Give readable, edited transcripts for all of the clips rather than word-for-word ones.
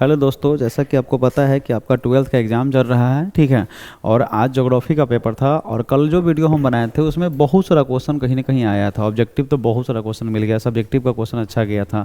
Hello दोस्तों, जैसा कि आपको पता है कि आपका 12th का एग्ज़ाम चल रहा है, ठीक है। और आज ज्योग्राफी का पेपर था और कल जो वीडियो हम बनाए थे उसमें बहुत सारा क्वेश्चन कहीं ना कहीं आया था। ऑब्जेक्टिव तो बहुत सारा क्वेश्चन मिल गया, सब्जेक्टिव का क्वेश्चन अच्छा गया था।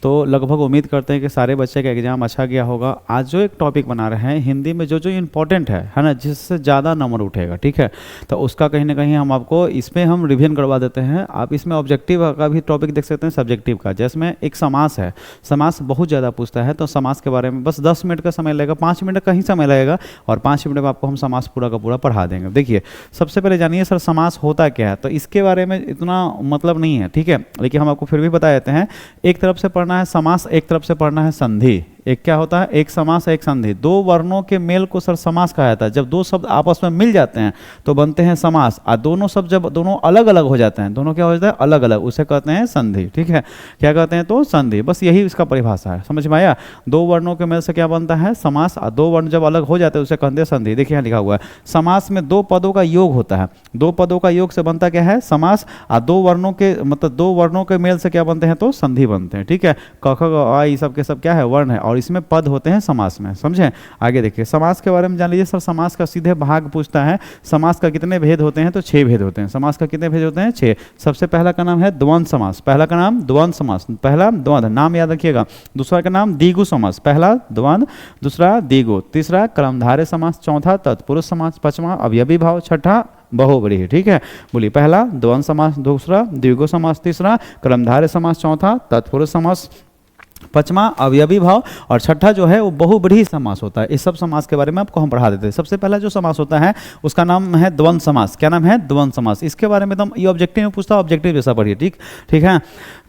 तो लगभग उम्मीद करते हैं कि सारे बच्चे का एग्ज़ाम अच्छा गया होगा। आज जो एक टॉपिक बना रहे हैं हिंदी में, जो जो इम्पोर्टेंट है ना, जिससे ज़्यादा नंबर उठेगा, ठीक है। तो उसका कहीं ना कहीं हम आपको इसमें हम रिवीजन करवा देते हैं। आप इसमें ऑब्जेक्टिव का भी टॉपिक देख सकते हैं, सब्जेक्टिव का। जिसमें एक समास है, समास बहुत ज़्यादा पूछता है, तो समास के बारे में बस 10 मिनट का समय लगेगा, 5 मिनट का ही समय लगेगा और 5 मिनट में आपको हम समास पूरा का पूरा पढ़ा देंगे। देखिए, सबसे पहले जानिए सर समास होता क्या है। तो इसके बारे में इतना मतलब नहीं है, ठीक है, लेकिन हम आपको फिर भी बता देते हैं। एक तरफ से पढ़ना है समास, एक तरफ से पढ़ना है संधि। एक क्या होता है, एक समास एक संधि। दो वर्णों के मेल को सर समास कहा जाता है। जब दो शब्द आपस में मिल जाते हैं तो बनते हैं समास, और दोनों शब्द जब दोनों अलग अलग हो जाते हैं, दोनों क्या हो जाता है, अलग अलग, उसे कहते हैं संधि, ठीक है। क्या कहते हैं, तो संधि। बस यही इसका परिभाषा है, समझ में आया। दो वर्णों के मेल से क्या बनता है, समास, और दो वर्ण जब अलग हो जाते हैं उसे कहते हैं संधि। देखिए यहाँ लिखा हुआ है, समास में दो पदों का योग होता है। दो पदों का योग से बनता क्या है, समास, और दो वर्णों के मतलब दो वर्णों के मेल से क्या बनते हैं, तो संधि बनते हैं, ठीक है। क ख ग आ, ये सब के सब क्या है, वर्ण है, और इसमें पद होते हैं समास में, समझे। आगे देखिए, समास के बारे में जान लीजिए। सर समास का सीधे भाग पूछता है। समास का कितने भेद होते हैं, तो 6 भेद होते हैं। समास का कितने भेद होते हैं, 6। सबसे पहला का नाम है द्वंद्व समास। पहला का नाम द्वंद्व समास, पहला द्वंद्व, नाम याद रखिएगा। दूसरा का नाम द्विगु समास, पहला द्वंद्व, दूसरा द्विगु, तीसरा कर्मधारय समास, चौथा तत्पुरुष समास, पांचवा अवयवी भाव, छठा बहुव्रीहि, ठीक है। बोलिए, पहला द्वंद्व समास, दूसरा द्विगु समास, तीसरा कर्मधारय समास, चौथा तत्पुरुष समास, पांचवा अवयवी भाव, और छठा जो है वो बहुव्रीहि समास होता है। इस सब समास के बारे में आपको हम पढ़ा देते हैं। सबसे पहला जो समास होता है उसका नाम है द्वंद्व समास। क्या नाम है, द्वंद्व समास। इसके बारे में ये ऑब्जेक्टिव में पूछता है, ऑब्जेक्टिव जैसा पढ़िए, ठीक ठीक है।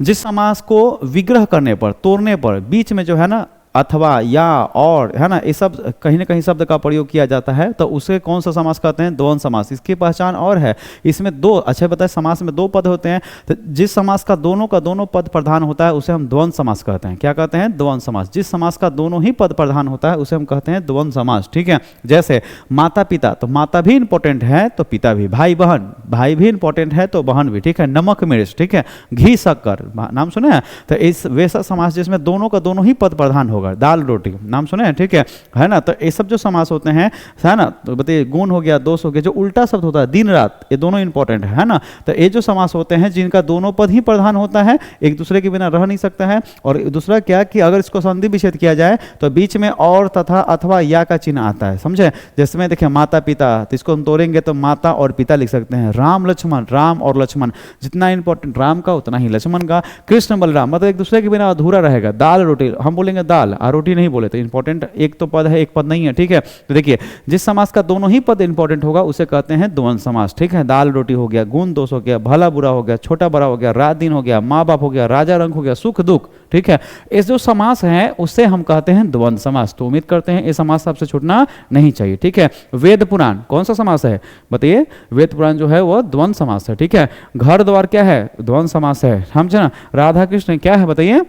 जिस समास को विग्रह करने पर, तोड़ने पर, बीच में जो है ना अथवा, या, और, है ना, ये सब कहीं ना कहीं शब्द का प्रयोग किया जाता है, तो उसे कौन सा समास कहते हैं, द्वंद्व समास। इसकी पहचान और है, इसमें दो, अच्छा बताए, समास में दो पद होते हैं। तो जिस समास का दोनों पद प्रधान होता है उसे हम द्वंद्व समास कहते हैं। क्या कहते हैं, द्वंद्व समास। जिस समास का दोनों ही पद प्रधान होता है उसे हम कहते हैं द्वंद्व समास, ठीक है। जैसे माता पिता, तो माता भी इंपॉर्टेंट है तो पिता भी। भाई बहन, भाई भी इंपॉर्टेंट है तो बहन भी, ठीक है। नमक मिर्च, ठीक है। घी शक्कर, नाम सुने हैं। तो इस वैसा समास जिसमें दोनों का दोनों ही पद प्रधान होगा। दाल रोटी, नाम सुने हैं, ठीक है ना। तो ये सब जो समास होते हैं, है ना, तो बताइए, गुण हो गया, दोष हो गया, जो उल्टा शब्द होता है दिन रात, ये दोनों इंपॉर्टेंट है ना। तो ये जो समास होते हैं जिनका दोनों पद ही प्रधान होता है, एक दूसरे के बिना रह नहीं सकता है। और दूसरा क्या कि अगर इसको संधि विच्छेद किया जाए तो बीच में और तथा अथवा या का चिन्ह आता है, समझे। जैसे में देखिए माता पिता, तो इसको हम तोड़ेंगे तो माता और पिता लिख सकते हैं। राम लक्ष्मण, राम और लक्ष्मण, जितना इंपॉर्टेंट राम का उतना ही लक्ष्मण का। कृष्ण बलराम, मतलब एक दूसरे के बिना अधूरा रहेगा। दाल रोटी, हम बोलेंगे दाल, और रोटी नहीं बोले, तो इंपॉर्टेंट एक तो पद है, एक पद नहीं है, ठीक है। तो देखिए, जिस समास का दोनों ही पद इंपॉर्टेंट होगा उसे कहते हैं द्वंद्व समास, ठीक है। दाल रोटी हो गया, गुण दोष हो गया, भला बुरा हो गया, छोटा बड़ा हो गया, रात दिन हो गया, माँ बाप हो गया, राजा रंग हो गया, सुख दुख, ठीक है। इस जो समास है उससे हम कहते हैं द्वंद्व समास। तो उम्मीद करते हैं ये समास आपसे छूटना नहीं चाहिए, ठीक है। वेद पुराण कौन सा समास है, बताइए। वेद पुराण जो है वो द्वंद्व समास है, ठीक है। घर द्वार क्या है, द्वंद्व समास है, समझे ना। राधा कृष्ण क्या है, बताइए,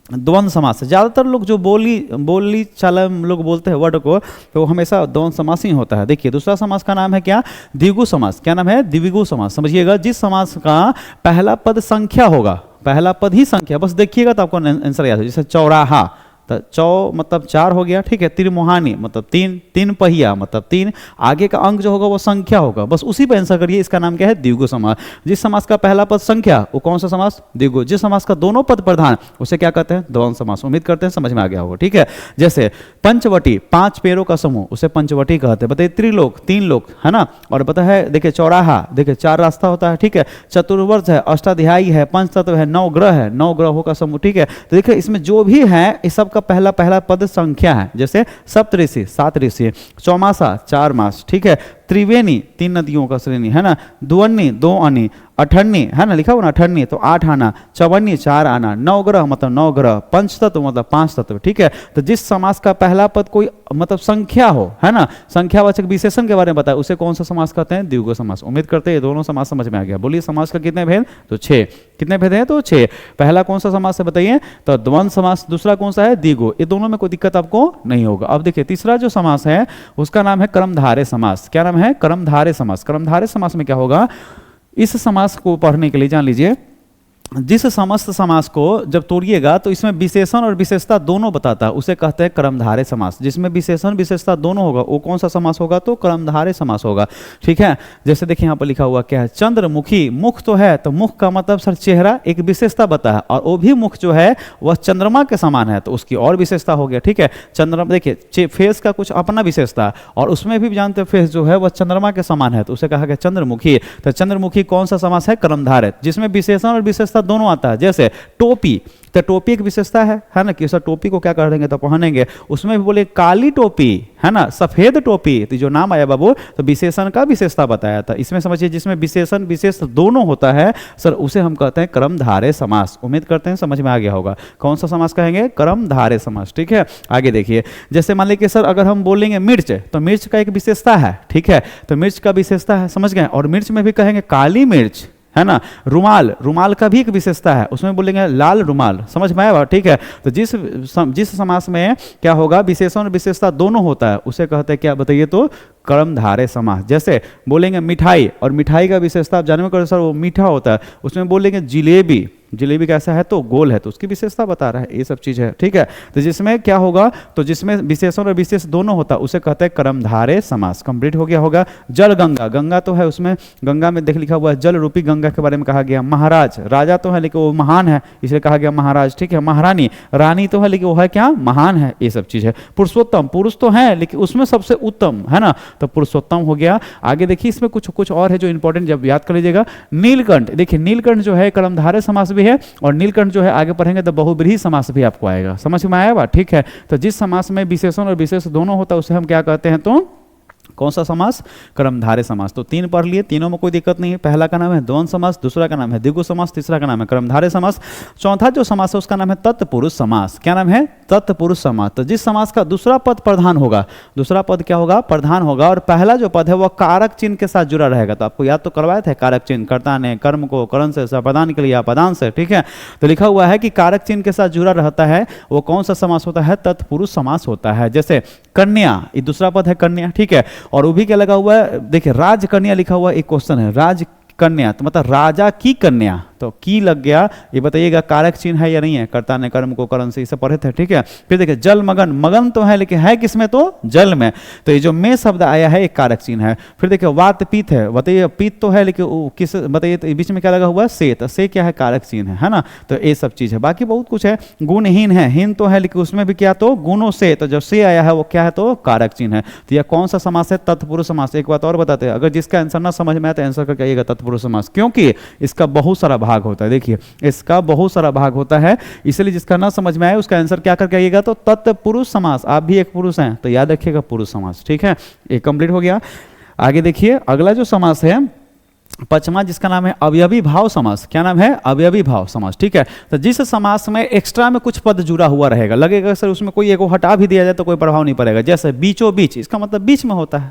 द्वंद्व समास है। ज़्यादातर लोग जो बोली चाल लोग बोलते हैं वर्ड को, तो वो हमेशा द्वंद्व समास ही होता है। देखिए, दूसरा समास का नाम है क्या, द्विगु समास। क्या नाम है, द्विगु समास। समझिएगा, जिस समास का पहला पद संख्या होगा, पहला पद ही संख्या, बस देखिएगा तो आपको आंसर याद है। जैसे चौराहा, तो चौ मतलब 4 हो गया, ठीक है। त्रिमुहानी मतलब 3, तीन पहिया मतलब 3, आगे का अंक जो होगा वो संख्या होगा, बस उसी पे आंसर करिए। इसका नाम क्या है, द्विगु समास। जिस समास का पहला पद संख्या, वो कौन सा समास, द्विगु। जिस समास का दोनों पद प्रधान, उसे क्या कहते हैं, द्वंद्व समास। उम्मीद करते हैं समझ में आ गया होगा, ठीक है। जैसे पंचवटी, 5 पैरों का समूह, उसे पंचवटी कहते हैं। बताइए, त्रिलोक 3 लोक, है ना। और पता है, देखिए चौराहा, देखिए 4 रास्ता होता है, ठीक है। चतुर्वर्ष है, अष्टाध्यायी है, पंचतत्व है, 9 ग्रह है, 9 ग्रहों का समूह, ठीक है। तो देखिए इसमें जो भी है इस सब का पहला पद संख्या है। जैसे सप्तऋषि 7 ऋषि, चौमासा 4 मास, ठीक है। त्रिवेणी 3 नदियों का श्रेणी, है ना। दुअन्नी 2 अनी, अठन्नी, है ना, लिखा हुआ ना अठन्नी, तो 8 आना, चवन्नी 4 आना, 9 ग्रह मतलब 9 ग्रह, पंचतत्व मतलब 5 तत्व, ठीक है। तो जिस समास का पहला पद कोई मतलब संख्या हो, है ना, संख्यावाचक विशेषण के बारे में बताए, उसे कौन सा समास कहते हैं, द्विगु समास। उम्मीद करते हैं ये दोनों समास समझ में आ गया। बोलिए, समास का कितने भेद, तो 6। कितने भेद हैं, तो 6। पहला कौन सा समास है बताइए, तो द्वंद्व समास। दूसरा कौन सा है, द्विगु। ये दोनों में कोई दिक्कत आपको नहीं होगा। अब देखिए, तीसरा जो समास है उसका नाम है कर्मधारय समास। क्या नाम है, कर्मधारय समास। कर्मधारय समास में क्या होगा, इस समास को पढ़ने के लिए जान लीजिए, जिस समस्त समास को जब तोड़िएगा तो इसमें विशेषण और विशेषता दोनों बताता है, उसे कहते हैं कर्मधारय समास। जिसमें विशेषण विशेषता दोनों होगा वो कौन सा समास होगा, तो कर्मधारय समास होगा। ठीक है, जैसे देखिए यहाँ पर लिखा हुआ क्या है, चंद्रमुखी, मुख तो है, तो मुख का मतलब सर चेहरा, एक विशेषता बता है, और वो भी मुख जो है वह चंद्रमा के समान है, तो उसकी और विशेषता हो गया। ठीक है, चंद्रमा देखिए फेस का कुछ अपना विशेषता, और उसमें भी जानते हैं फेस जो है वह चंद्रमा के समान है, तो उसे कहा गया चंद्रमुखी। तो चंद्रमुखी कौन सा समास है, कर्मधारय, जिसमें विशेषण और विशेषता दोनों आता है। जैसे टोपी, तो टोपी एक विशेषता है ना, कि सर टोपी को क्या कर देंगे तो पहनेंगे, उसमें भी बोले काली टोपी है ना, सफेद टोपी, तो जो नाम आया बाबू तो विशेषण का विशेषता बताया था। इसमें समझिए जिसमें विशेषण विशेष दोनों होता है सर उसे हम कहते हैं कर्मधारय समास। उम्मीद करते हैं समझ में आ गया होगा, कौन सा समास कहेंगे, कर्मधारय समास। ठीक है, आगे देखिए, जैसे मान लीजिए सर अगर हम बोलेंगे मिर्च, तो मिर्च का एक विशेषता है। ठीक है, तो मिर्च का विशेषता है, समझ गए, और मिर्च में भी कहेंगे काली मिर्च है ना। रुमाल, रुमाल का भी एक विशेषता है, उसमें बोलेंगे लाल रुमाल, समझ में आया। ठीक है, तो जिस समास में क्या होगा, विशेषण और विशेषता दोनों होता है उसे कहते हैं क्या, बताइए तो कर्मधारय समास। जैसे बोलेंगे मिठाई, और मिठाई का विशेषता आप जानते हो सर वो मीठा होता है, उसमें बोलेंगे जिलेबी, जिलेबी कैसा है तो गोल है, तो उसकी विशेषता बता रहा है, ये सब चीज है। ठीक है, तो जिसमें क्या होगा, तो जिसमें विशेषण और विशेष दोनों होता है उसे कहते हैं कर्मधारय समास। कंप्लीट हो गया होगा। जल गंगा, गंगा तो है, उसमें गंगा में देख लिखा हुआ है जल रूपी गंगा के बारे में कहा गया। महाराज, राजा तो है लेकिन वो महान है इसलिए कहा गया महाराज। ठीक है, महारानी, रानी तो है लेकिन वो है क्या, महान है, ये सब चीज है। पुरुषोत्तम, पुरुष तो है लेकिन उसमें सबसे उत्तम है ना, तो पुरुषोत्तम हो गया। आगे देखिए इसमें कुछ और है जो इंपॉर्टेंट, जब याद कर लीजिएगा। नीलकंठ, देखिए नीलकंठ जो है कर्मधारय समास भी है, और नीलकंठ जो है आगे पढ़ेंगे तो बहुब्रीहि समास भी आपको आएगा, समझ में आया बात। ठीक है, तो जिस समास में विशेषण और विशेष दोनों होता है उसे हम क्या कहते हैं, तो कौन सा समास, कर्मधारय समास। तो तीन पढ़ लिए, तीनों में कोई दिक्कत नहीं है। पहला का नाम है द्वंद्व समास, दूसरा का नाम है द्विगु समास, तीसरा का नाम है कर्मधारय समास। चौथा जो समास है उसका नाम है तत्पुरुष समास। क्या नाम है, तत्पुरुष समास। तो जिस समास का दूसरा पद प्रधान होगा, दूसरा पद क्या होगा, प्रधान होगा, और पहला जो पद है वह कारक चिन्ह के साथ जुड़ा रहेगा। तो आपको याद तो करवाए थे कारक चिन्ह, कर्ता ने कर्म को करण से, प्रदान के लिए अपदान से। ठीक है, तो लिखा हुआ है कि कारक चिन्ह के साथ जुड़ा रहता है वो कौन सा समास होता है, तत्पुरुष समास होता है। जैसे कन्या, ये दूसरा पद है कन्या। ठीक है, और वो भी क्या लगा हुआ है, देखिए राज कन्या लिखा हुआ, एक क्वेश्चन है, राज कन्या तो मतलब राजा की कन्या, तो की लग गया, ये बताइएगा कारक चिन्ह है या नहीं है, कर्ता ने कर्म को करण से, इसे पढ़े थे। ठीक है, फिर देखिए जल मगन, मगन तो है लेकिन है किसमें, तो जल में, तो ये जो में शब्द आया है एक कारक चिन्ह है। फिर देखिए वात पीत है, बताइए पीत तो है लेकिन किस, बताइए तो बीच में क्या लगा हुआ है, से, तो से क्या है, कारक चिन्ह है ना। तो ये सब चीज है, बाकी बहुत कुछ है। गुणहीन है, हीन तो है लेकिन उसमें भी क्या, तो गुणों से, तो जो से आया है वो क्या है, तो कारक चिन्ह है। तो यह कौन सा समास है, तत्पुरुष समास। एक बात और बताते हैं, अगर जिसका आंसर ना समझ में आए तो आंसर करके आइएगा तत्पुरुष समास, क्योंकि इसका बहुत सारा भाग होता है। देखिए इसका बहुत सारा भाग होता है, इसलिए जिसका ना समझ में आए उसका आंसर क्या करके आइएगा, तो तत्पुरुष समास। आप भी एक पुरुष हैं तो याद रखिएगा पुरुष समास। ठीक है, ये कंप्लीट हो गया। आगे देखिए अगला जो समास है पचमा, जिसका नाम है अवयवी भाव समास। क्या नाम है, अवयवी भाव समास। ठीक है, तो जिस समास में एक्स्ट्रा में कुछ पद जुड़ा हुआ रहेगा, लगेगा सर उसमें कोई एक हटा भी दिया जाए तो कोई प्रभाव नहीं पड़ेगा। जैसे बीचों बीच, इसका मतलब बीच में होता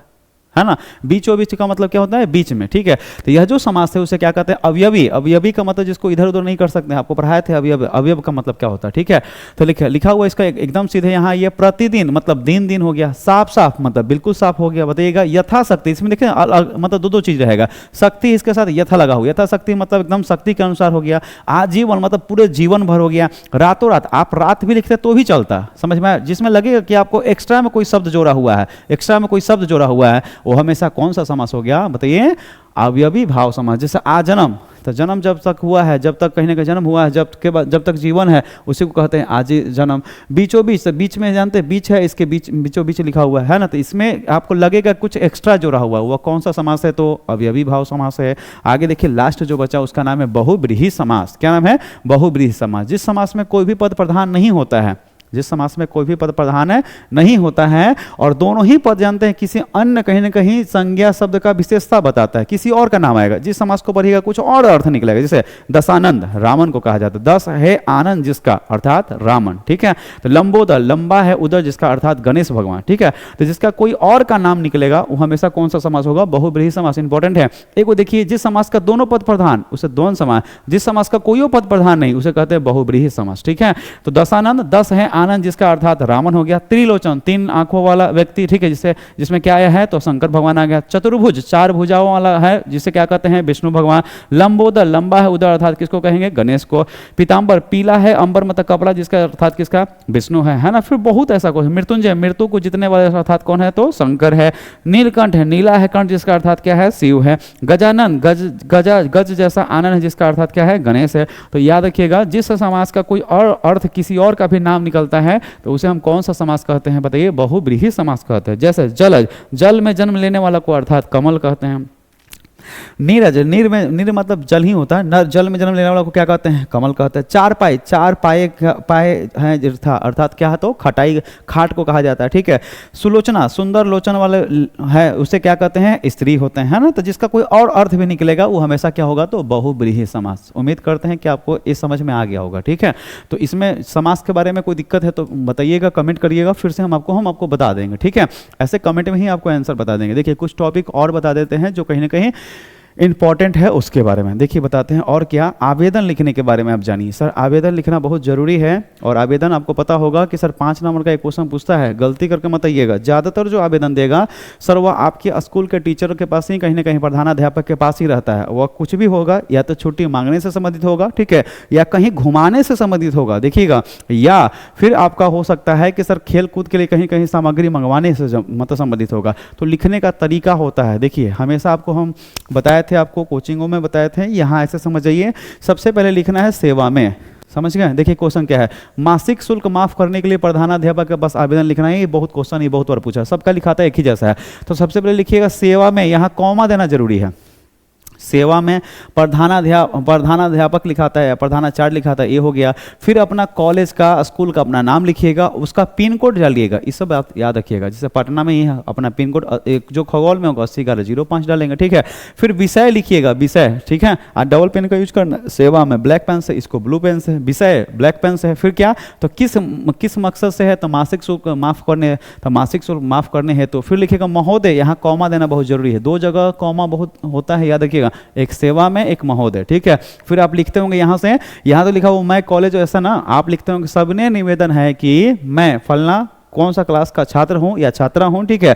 है ना, बीचों बीच का मतलब क्या होता है, बीच में। ठीक है, तो यह जो समास है उसे क्या कहते हैं, अवयवी। अवयवी का मतलब जिसको इधर उधर नहीं कर सकते, आपको पढ़ाए थे अवयव, अवयव का मतलब क्या होता है। ठीक है, तो लिखा हुआ इसका एकदम सीधे यहाँ, ये प्रतिदिन मतलब दिन दिन हो गया, साफ साफ मतलब बिल्कुल साफ हो गया। बताइएगा यथाशक्ति, इसमें देखिए मतलब दो चीज रहेगा, शक्ति इसके साथ यथा लगा हुआ, यथाशक्ति मतलब एकदम शक्ति के अनुसार हो गया। आजीवन मतलब पूरे जीवन भर हो गया। रातों रात, आप रात भी लिखते तो भी चलता, समझ में। जिसमें लगेगा कि आपको एक्स्ट्रा में कोई शब्द जोड़ा हुआ है, एक्स्ट्रा में कोई शब्द जोड़ा हुआ है, वो हमेशा कौन सा समास हो गया, बताइए अवयवी भाव समास। जैसे आजन्म, तो जन्म जब तक हुआ है, जब तक कहीं ना कहीं जन्म हुआ है, जब तक जीवन है उसी को कहते हैं आजी जन्म। बीचों बीच, तो बीच में जानते हैं बीच है, इसके बीच बीचों बीच लिखा हुआ है ना, तो इसमें आपको लगेगा कुछ एक्स्ट्रा जोड़ा हुआ, वह कौन सा समास है, तो अवयवी भाव समास है। आगे देखिए लास्ट जो बचा उसका नाम है बहुब्रीहि समास। क्या नाम है, बहुब्रीहि समास। जिस समास में कोई भी पद प्रधान नहीं होता है, जिस समास में कोई भी पद प्रधान है नहीं होता है, और दोनों ही पद जानते हैं किसी अन्य कहीं ना कहीं संज्ञा शब्द का विशेषता बताता है, किसी और का नाम आएगा, जिस समास को पढ़िएगा कुछ और अर्थ निकलेगा। जैसे दशानंद, रावण को कहा जाता है, दस है आनंद जिसका अर्थात रावण। ठीक है, तो लंबोदर, लंबा है उदर जिसका अर्थात गणेश भगवान। ठीक है, तो जिसका कोई और का नाम निकलेगा वो हमेशा कौन सा समास होगा, बहुब्रीहि समास। इंपॉर्टेंट है। एक वो देखिए जिस समास का दोनों पद प्रधान उसे द्वंद्व समास, जिस समास का कोई पद प्रधान नहीं उसे कहते हैं बहुब्रीहि समास। ठीक है, तो दशानंद, दस है आनंद जिसका अर्थात रावण हो गया। त्रिलोचन, 3 आंखों वाला व्यक्ति, ठीक है, जिसमें क्या आया है तो शंकर भगवान आ गया। चतुर्भुज, 4 भुजाओं वाला है, जिसे क्या कहते हैं विष्णु भगवान। लंबोदर, लंबा है उदर अर्थात किसको कहेंगे गणेश को। पीताम्बर, पीला है अंबर मतलब कपड़ा, जिसका अर्थात किसका विष्णु है ना। फिर बहुत ऐसा कुछ। मृत्युंजय, मृत्यु को जीतने वाले अर्थात कौन है तो शंकर है। नीलकंठ है, नीला है कंठ, जिसका अर्थात क्या है शिव है। गजानन, गज जैसा आनंद है, जिसका अर्थात क्या है गणेश है। तो याद रखिएगा जिस समास का कोई और अर्थ किसी और का भी नाम निकलता है तो उसे हम कौन सा समास कहते हैं बताइए, बहुव्रीहि समास कहते हैं। जैसे जलज, जल में जन्म लेने वाला को अर्थात कमल कहते हैं। नीरज, नीर मतलब जल ही होता है, नर जल में जन्म लेने वाला को क्या कहते हैं कमल कहते हैं। चार पाए हैं था अर्थात क्या है तो खटाई, खाट को कहा जाता है, ठीक है। सुलोचना, सुंदर लोचन वाले है, उसे क्या कहते हैं स्त्री होते हैं, है ना। तो जिसका कोई और अर्थ भी निकलेगा वो हमेशा क्या होगा तो बहुव्रीहि समास। उम्मीद करते हैं कि आपको इस समझ में आ गया होगा, ठीक है। तो इसमें समास के बारे में कोई दिक्कत है तो बताइएगा, कमेंट करिएगा, फिर से हम आपको बता देंगे, ठीक है। ऐसे कमेंट में ही आपको आंसर बता देंगे। देखिए कुछ टॉपिक और बता देते हैं जो कहीं ना कहीं इंपॉर्टेंट है उसके बारे में। देखिए बताते हैं और क्या, आवेदन लिखने के बारे में आप जानिए। सर आवेदन लिखना बहुत जरूरी है, और आवेदन आपको पता होगा कि सर 5 नंबर का एक क्वेश्चन पूछता है, गलती करके मत आइएगा। ज़्यादातर जो आवेदन देगा सर वह आपके स्कूल के टीचर के पास ही कहीं ना कहीं प्रधानाध्यापक के पास ही रहता है। वह कुछ भी होगा या तो छुट्टी मांगने से संबंधित होगा, ठीक है, या कहीं घुमाने से संबंधित होगा, देखिएगा, या फिर आपका हो सकता है कि सर खेल कूद के लिए कहीं कहीं सामग्री मंगवाने से मतलब संबंधित होगा। तो लिखने का तरीका होता है, देखिए हमेशा आपको हम बताए थे, आपको कोचिंगों में बताए थे, यहाँ ऐसे समझ जाइए। सबसे पहले लिखना है सेवा में, समझ गए। देखिए क्वेश्चन क्या है, मासिक शुल्क माफ करने के लिए प्रधानाध्यापक के पास आवेदन लिखना है। ये बहुत क्वेश्चन, ये बहुत बार पूछा है, सबका लिखाता है एक ही जैसा है। तो सबसे पहले लिखिएगा सेवा में, यहाँ कॉमा देना जरूरी है। सेवा में प्रधानाध्यापक लिखाता है, प्रधानाचार्य लिखाता है, ये हो गया। फिर अपना कॉलेज का स्कूल का अपना नाम लिखिएगा, उसका पिन कोड डालिएगा, इस सब आप याद रखिएगा। जैसे पटना में ही है अपना पिन कोड, जो खगोल में होगा 801105 डालेंगे, ठीक है। फिर विषय लिखिएगा, विषय, ठीक है, और डबल पेन का यूज करना। सेवा में ब्लैक पेन से, इसको ब्लू पेन से, विषय ब्लैक पेन से है। फिर क्या तो किस मकसद से है तो मासिक शुल्क माफ करने, तो मासिक शुल्क माफ करने है। तो फिर लिखिएगा महोदय, यहाँ कॉमा देना बहुत जरूरी है, 2 जगह कॉमा बहुत होता है, याद रखिएगा, एक सेवा में एक महोदय, ठीक है। फिर आप लिखते होंगे यहाँ से, यहाँ तो लिखा हुआ मैं कॉलेज, ऐसा ना आप लिखते होंगे सबने निवेदन है कि मैं फलना कौन सा क्लास का छात्र हूँ या छात्रा हूँ, ठीक है,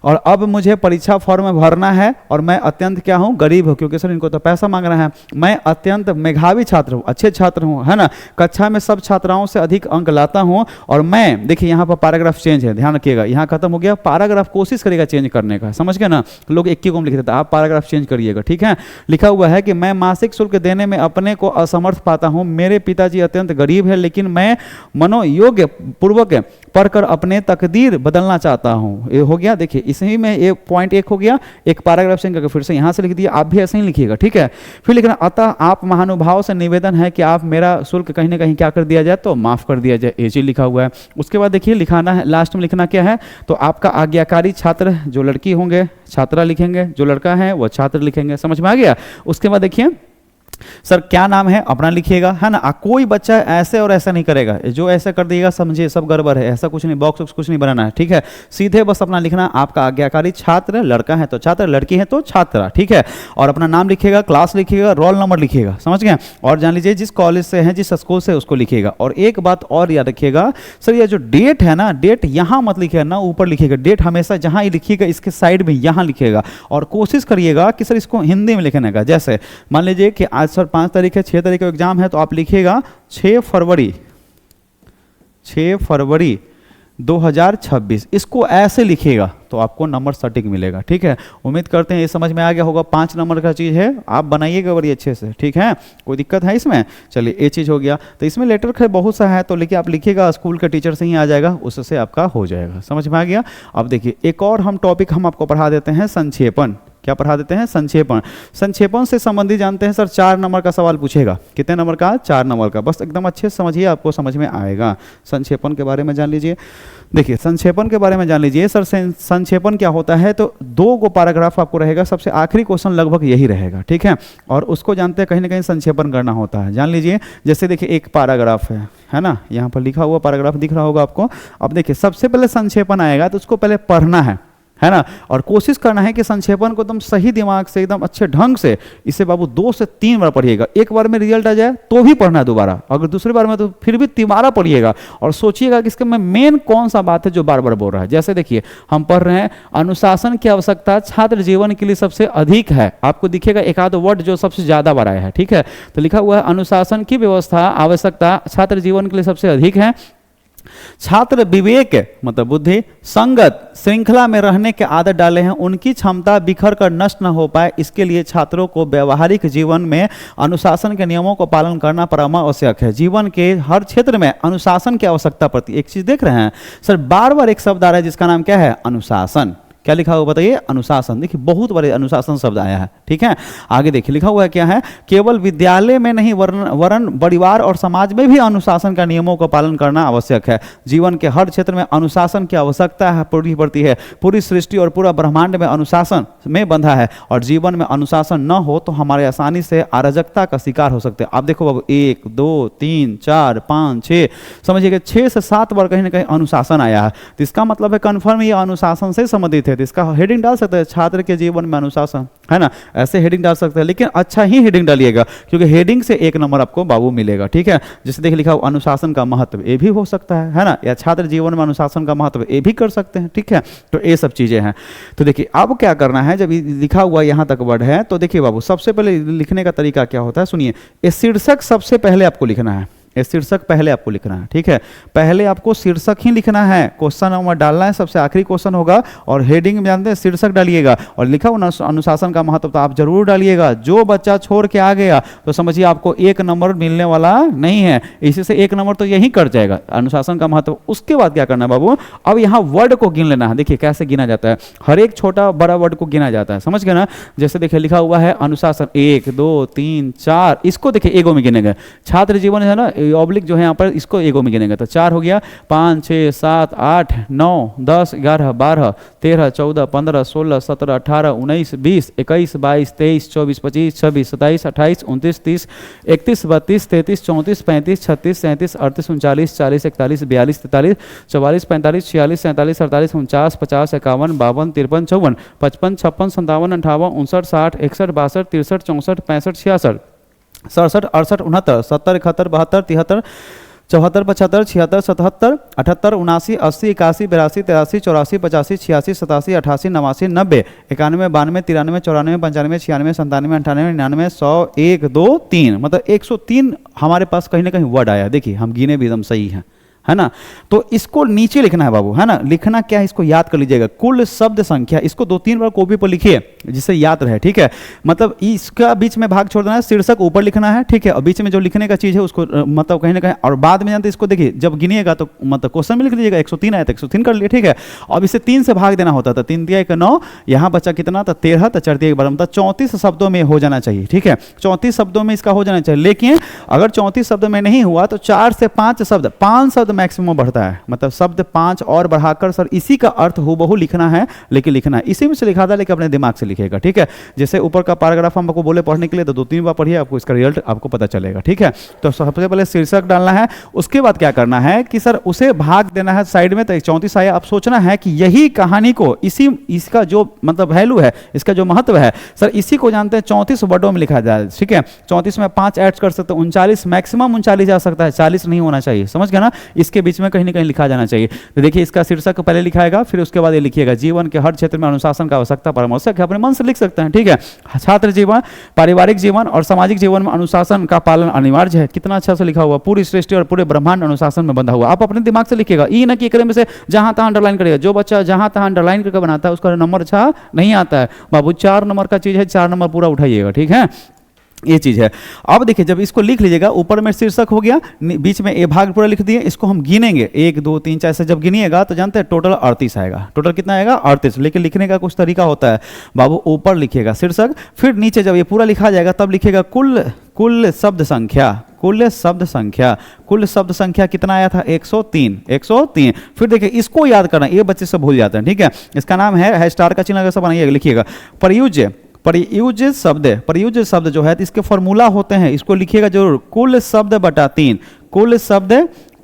और अब मुझे परीक्षा फॉर्म भरना है, और मैं अत्यंत क्या हूँ गरीब हूँ, क्योंकि सर इनको तो पैसा मांग रहा है। मैं अत्यंत मेधावी छात्र हूँ, अच्छे छात्र हूँ, है ना, कक्षा में सब छात्राओं से अधिक अंक लाता हूँ। और मैं, देखिए यहाँ पर पैराग्राफ चेंज है, ध्यान रखिएगा, यहाँ खत्म हो गया पैराग्राफ, कोशिश करिएगा चेंज करने का, समझ गए ना। लोग एक ही को लिख देता, आप पैराग्राफ चेंज करिएगा, ठीक है। लिखा हुआ है कि मैं मासिक शुल्क देने में अपने को असमर्थ पाता हूँ, मेरे पिताजी अत्यंत गरीब है, लेकिन मैं मनोयोग्य पूर्वक पढ़कर अपने तकदीर बदलना चाहता हूँ। ये हो गया, देखिए इसी में ये पॉइंट 1 हो गया, एक पैराग्राफ चेंज करके फिर से यहाँ से लिख दिया, आप भी ऐसे ही लिखिएगा, ठीक है। फिर लिखना, अतः आप महानुभाव से निवेदन है कि आप मेरा शुल्क कहीं ना कहीं क्या कर दिया जाए तो माफ कर दिया जाए, ये चीज लिखा हुआ है। उसके बाद देखिए लिखाना है, लास्ट में लिखना क्या है तो आपका आज्ञाकारी छात्र, जो लड़की होंगे छात्रा लिखेंगे, जो लड़का है वो छात्र लिखेंगे, समझ में आ गया। उसके बाद देखिए सर क्या नाम है अपना लिखिएगा, है ना। कोई बच्चा ऐसे और ऐसा नहीं करेगा, जो ऐसा कर दिएगा समझिए सब गड़बड़ है, ऐसा कुछ नहीं, बॉक्स कुछ नहीं बनाना है, ठीक है। सीधे बस अपना लिखना, आपका आज्ञाकारी छात्र, लड़का है तो छात्र, लड़की है तो छात्रा, ठीक है। और अपना नाम लिखिएगा, क्लास लिखिएगा, रोल नंबर लिखिएगा, समझ गए। और जान लीजिए जिस कॉलेज से है, जिस स्कूल से, उसको लिखिएगा। और एक बात और याद रखिएगा सर, ये जो डेट है ना, डेट यहाँ मत लिखिएगा ना, ऊपर लिखिएगा। डेट हमेशा जहाँ ही लिखिएगा इसके साइड में यहाँ लिखिएगा, और कोशिश करिएगा कि सर इसको हिंदी में लिखने का। जैसे मान लीजिए कि आज सर 5 तारीख है, 6 तारीख का एग्जाम है, तो आप लिखिएगा 6 फरवरी 2026, इसको ऐसे लिखिएगा तो आपको नंबर सटीक मिलेगा, ठीक है। उम्मीद करते हैं ये समझ में आ गया होगा। 5 नंबर का चीज़ है, आप बनाइएगा बड़ी अच्छे से, ठीक है। कोई दिक्कत है इसमें, चलिए ये चीज़ हो गया। तो इसमें लेटर बहुत सा है, तो लेकिन आप लिखिएगा, स्कूल के टीचर से ही आ जाएगा, उससे आपका हो जाएगा, समझ में आ गया। अब देखिए एक और हम टॉपिक हम आपको पढ़ा देते हैं, संक्षेपण। क्या पढ़ा देते हैं, संक्षेपण। संक्षेपण से संबंधित जानते हैं सर, 4 नंबर का सवाल पूछेगा। कितने नंबर का, 4 नंबर का, बस एकदम अच्छे से समझिए, आपको समझ में आएगा। संक्षेपण के बारे में जान लीजिए। देखिए संक्षेपण के बारे में जान लीजिए सर, संक्षेपण क्या होता है तो 2 गो पैराग्राफ आपको रहेगा, सबसे आखिरी क्वेश्चन लगभग यही रहेगा, ठीक है। और उसको जानते हैं कहीं ना कहीं संक्षेपण करना होता है, जान लीजिए। जैसे देखिए एक पैराग्राफ है ना, यहाँ पर लिखा हुआ पैराग्राफ दिख रहा होगा आपको। अब देखिए सबसे पहले संक्षेपण आएगा तो उसको पहले पढ़ना है है ना। और कोशिश करना है कि संक्षेपण को एकदम सही दिमाग से एकदम अच्छे ढंग से इसे बाबू 2 से 3 बार पढ़िएगा। एक बार में रिजल्ट आ जाए तो भी पढ़ना है दोबारा, अगर दूसरी बार में तो फिर भी तिबारा पढ़िएगा और सोचिएगा कि इसके में मेन कौन सा बात है जो बार बार बोल रहा है। जैसे देखिए हम पढ़ रहे हैं अनुशासन की आवश्यकता छात्र जीवन के लिए सबसे अधिक है, आपको दिखेगा एक आध वर्ड जो सबसे ज्यादा बार आया है, ठीक है। तो लिखा हुआ है अनुशासन की व्यवस्था आवश्यकता छात्र जीवन के लिए सबसे अधिक है। छात्र विवेक मतलब बुद्धि, संगत श्रृंखला में रहने के आदत डाले हैं, उनकी क्षमता बिखर कर नष्ट न हो पाए इसके लिए छात्रों को व्यवहारिक जीवन में अनुशासन के नियमों को पालन करना परम आवश्यक है। जीवन के हर क्षेत्र में अनुशासन की आवश्यकता पड़ती है। एक चीज देख रहे हैं सर, बार बार एक शब्द आ रहा है जिसका नाम क्या है, अनुशासन। क्या लिखा हुआ बताइए, अनुशासन। देखिए बहुत बड़े अनुशासन शब्द आया है, ठीक है। आगे देखिए लिखा हुआ है क्या है, केवल विद्यालय में नहीं वरन परिवार और समाज में भी अनुशासन का नियमों का पालन करना आवश्यक है। जीवन के हर क्षेत्र में अनुशासन की आवश्यकता है पूरी पड़ती है। पूरी सृष्टि और पूरा ब्रह्मांड में अनुशासन में बंधा है और जीवन में अनुशासन न हो तो हमारे आसानी से अराजकता का शिकार हो सकते हैं। आप देखो बाबू 1 2 3 4 5 6 समझिएगा 6 से 7 बार कहीं ना कहीं अनुशासन आया है, तो इसका मतलब है कन्फर्म ये अनुशासन से संबंधित है। तो इसका हेडिंग डाल सकते हैं छात्र के जीवन में अनुशासन, है ना, ऐसे हेडिंग डाल सकते हैं, लेकिन अच्छा ही हेडिंग डालिएगा क्योंकि हेडिंग से 1 नंबर आपको बाबू मिलेगा, ठीक है। जैसे देखिए लिखा हुआ अनुशासन का महत्व, ये भी हो सकता है ना, या छात्र जीवन में अनुशासन का महत्व ये भी कर सकते हैं, ठीक है। तो ये सब चीजें हैं। तो देखिए अब क्या करना है, जब लिखा हुआ यहां तक वर्ड है तो देखिए बाबू सबसे पहले लिखने का तरीका क्या होता है, सुनिए। ये शीर्षक सबसे पहले आपको लिखना है, ये शीर्षक पहले आपको लिखना है, ठीक है। पहले आपको शीर्षक ही लिखना है, क्वेश्चन नंबर डालना है, सबसे आखिरी क्वेश्चन होगा और हेडिंग में जानते हैं शीर्षक डालिएगा और लिखा हुआ अनुशासन का महत्व तो आप जरूर डालिएगा। जो बच्चा छोड़ के आ गया तो समझिए आपको 1 नंबर मिलने वाला नहीं है, इसी से 1 नंबर तो यही कट जाएगा, अनुशासन का महत्व। उसके बाद क्या करना है बाबू, अब यहाँ वर्ड को गिन लेना है। देखिए कैसे गिना जाता है, हर एक छोटा बड़ा वर्ड को गिना जाता है, समझ गए ना। जैसे देखिए लिखा हुआ है अनुशासन 1 2 3 4, इसको देखिए एगो में गिनेगा। छात्र जीवन है ना, ऑब्लिक जो है यहाँ पर इसको एगो में गिनेंगे तो 4 हो गया, 5 6 7 8 9 10 11 12 13 14 15 16 17 18 19 20 21 22 23 24 25 26 27 28 29 30 31 32 33 34 35 36 37 38 39 40 41 42 43 44 45 46 47 48 49 50 51 52 53 54 55 56 57 58 59 60 61 62 63 64 65 66 67 68 69 70 71 72 73 74 75 76 77 78 79 80 81 82 83 84 85 86 87 88 89 90 91 92 93 94 95 96 97 98 99 100 1 2 3 मतलब 103 हमारे पास कहीं ना कहीं वर्ड आया। देखिए हम गिने भी एकदम सही हैं, है ना। तो इसको नीचे लिखना है बाबू, है ना। लिखना क्या है, इसको याद कर लीजिएगा, कुल शब्द संख्या। इसको 2-3 बार कॉपी पर लिखिए जिससे याद रहे, ठीक है। मतलब इसका बीच में भाग छोड़ देना है, शीर्षक ऊपर लिखना है, ठीक है, और बीच में जो लिखने का चीज है उसको मतलब कहीं ना कहीं, और बाद में जानते इसको देखिए जब गिनिएगा तो मतलब क्वेश्चन में लिख लीजिएगा 103 आया था 103 कर लिए, ठीक है। अब इसे 3 से भाग देना होता था, 3 दिया 1 9, यहाँ बचा कितना था 13, तो 4 दिया 12, मतलब 34 शब्दों में हो जाना चाहिए, ठीक है। 34 शब्दों में इसका हो जाना चाहिए, लेकिन अगर 34 शब्द में नहीं हुआ तो 4 से 5 शब्द, 5 शब्द मैक्सिमम बढ़ता है, मतलब शब्द 5 और बढ़ाकर सर इसी का अर्थ हूबहू लिखना है, लेकिन लिखना है इसी में से लिखा था, लेकिन अपने दिमाग से लिखेगा, ठीक है। जैसे ऊपर का पैराग्राफ हम आपको बोले पढ़ने के लिए तो 2-3 बार पढ़िए, आपको इसका रिजल्ट आपको पता चलेगा, ठीक है। तो सबसे पहले शीर्षक डालना है, उसके बाद क्या करना है कि सर उसे भाग देना है साइड में, तो 34 आया। अब सोचना है कि यही कहानी को इसका जो मतलब वैल्यू है, इसका जो महत्व है सर इसी को जानते हैं 34 वर्डों में लिखा जाए, ठीक है। 34 में 5 ऐड कर सकते हैं, 39 मैक्सिमम 39 जा सकता है, 40 नहीं होना चाहिए, समझ गए ना। इसके बीच में कहीं ना कहीं लिखा जाना चाहिए। तो देखिए इसका शीर्षक पहले लिखाएगा, फिर उसके बाद ये लिखिएगा जीवन के हर क्षेत्र में अनुशासन का आवश्यकता परम आवश्यक है, अपने मन से लिख सकते हैं, ठीक है। छात्र जीवन, पारिवारिक जीवन और सामाजिक जीवन में अनुशासन का पालन अनिवार्य है। कितना अच्छा से लिखा हुआ, पूरी सृष्टि और पूरे ब्रह्मांड अनुशासन में बंधा हुआ। आप अपने दिमाग से लिखिएगा, ये ना कि एक में से जहां तहां अंडरलाइन करिएगा। जो बच्चा जहां तहां अंडरलाइन करके बनाता है उसका नंबर अच्छा नहीं आता है बाबू। 4 नंबर का चीज है, 4 नंबर पूरा उठाइएगा, ठीक है, ये चीज है। अब देखिए जब इसको लिख लीजिएगा, ऊपर में शीर्षक हो गया, बीच में ए भाग पूरा लिख दिए, इसको हम गिनेंगे 1 2 3 4 से जब गिनिएगा तो जानते हैं टोटल 38 आएगा। टोटल कितना आएगा 38, लेकिन लिखने का कुछ तरीका होता है बाबू। ऊपर लिखिएगा शीर्षक, फिर नीचे जब ये पूरा लिखा जाएगा तब लिखिएगा कुल शब्द संख्या। कुल शब्द संख्या, कुल शब्द संख्या कितना आया था 103। फिर देखिए इसको याद करना, ये बच्चे सब भूल जाते हैं, ठीक है। इसका नाम है स्टार का चिन्ह अगर सब बनाइएगा, लिखिएगा प्रयुज्य शब्द जो है इसके फॉर्मूला होते हैं, इसको लिखिएगा जरूर, कुल शब्द बटा 3। कुल शब्द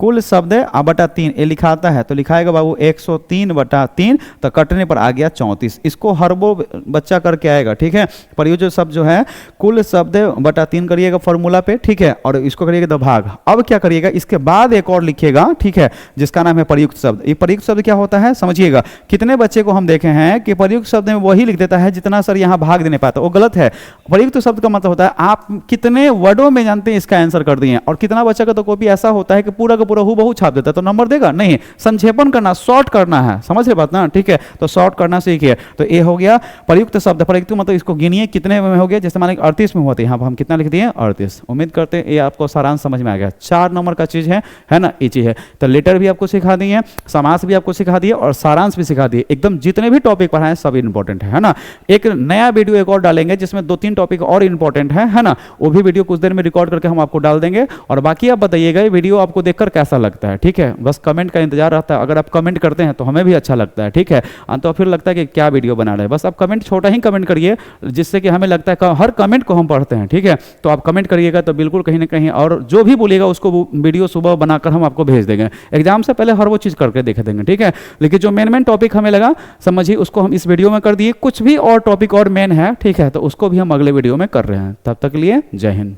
कुल शब्द बटा 3 ये लिखाता है तो लिखाएगा बाबू 103/3, तो कटने पर आ गया 34। इसको हर वो बच्चा करके आएगा, ठीक है। प्रयोज्य शब्द जो है कुल शब्द बटा 3 करिएगा फॉर्मूला पे, ठीक है, और इसको करिएगा भाग। अब क्या करिएगा, इसके बाद एक और लिखिएगा, ठीक है, जिसका नाम है प्रयुक्त शब्द। ये प्रयुक्त शब्द क्या होता है समझिएगा। कितने बच्चे को हम देखे हैं कि प्रयुक्त शब्द में वही लिख देता है जितना सर यहाँ भाग देने पाता, वो गलत है। प्रयुक्त शब्द का मतलब होता है आप कितने वर्डों में जानते हैं इसका आंसर कर दिए। और कितना बच्चा का तो कॉपी ऐसा होता है कि पूरा का पूरा हूबहू छाप देता है, तो नंबर देगा नहीं। संक्षेपण करना, शॉर्ट करना है, समझ रहे बात ना, ठीक है, तो शॉर्ट करना सीखिए। तो ये हो गया प्रयुक्त शब्द। प्रयुक्त मतलब इसको गिनिए कितने में हो गया, जैसे मान 38 में होते हैं, यहाँ पर हम कितना लिख दिए 38। उम्मीद करते हैं ये आपको सारांश समझ में आ गया। 4 नंबर का चीज है ना, ये चीज है। तो लेटर भी आपको सिखा दिए, समास भी आपको सिखा दिए और सारांश भी सिखा दिए। एकदम जितने भी टॉपिक पढ़ाए सब इंपॉर्टेंट है ना। एक नया वीडियो एक और डालेंगे जिसमें 2-3 टॉपिक और इंपॉर्टेंट है ना, वो भी वीडियो कुछ देर में रिकॉर्ड करके हम आपको डाल देंगे। और बाकी आप बताइएगा ये वीडियो आपको देखकर कैसा लगता है, ठीक है। बस कमेंट का इंतजार रहता है, अगर आप कमेंट करते हैं तो हमें भी अच्छा लगता है, ठीक है। तो फिर लगता है कि क्या वीडियो बना रहे हैं। बस आप कमेंट छोटा ही कमेंट करिए, जिससे कि हमें लगता है हर कमेंट को हम पढ़ते हैं, ठीक है। तो आप कमेंट करिएगा तो बिल्कुल कहीं ना कहीं, और जो भी बोलिएगा उसको वीडियो सुबह बनाकर हम आपको भेज देंगे। एग्जाम से पहले हर वो चीज़ करके देख देंगे, ठीक है। लेकिन जो मेन टॉपिक हमें लगा समझिए उसको हम इस वीडियो में कर दिए। कुछ भी और टॉपिक और मेन है, ठीक है, तो उसको भी हम अगले वीडियो में कर रहे हैं। तब तक के लिए जय हिंद।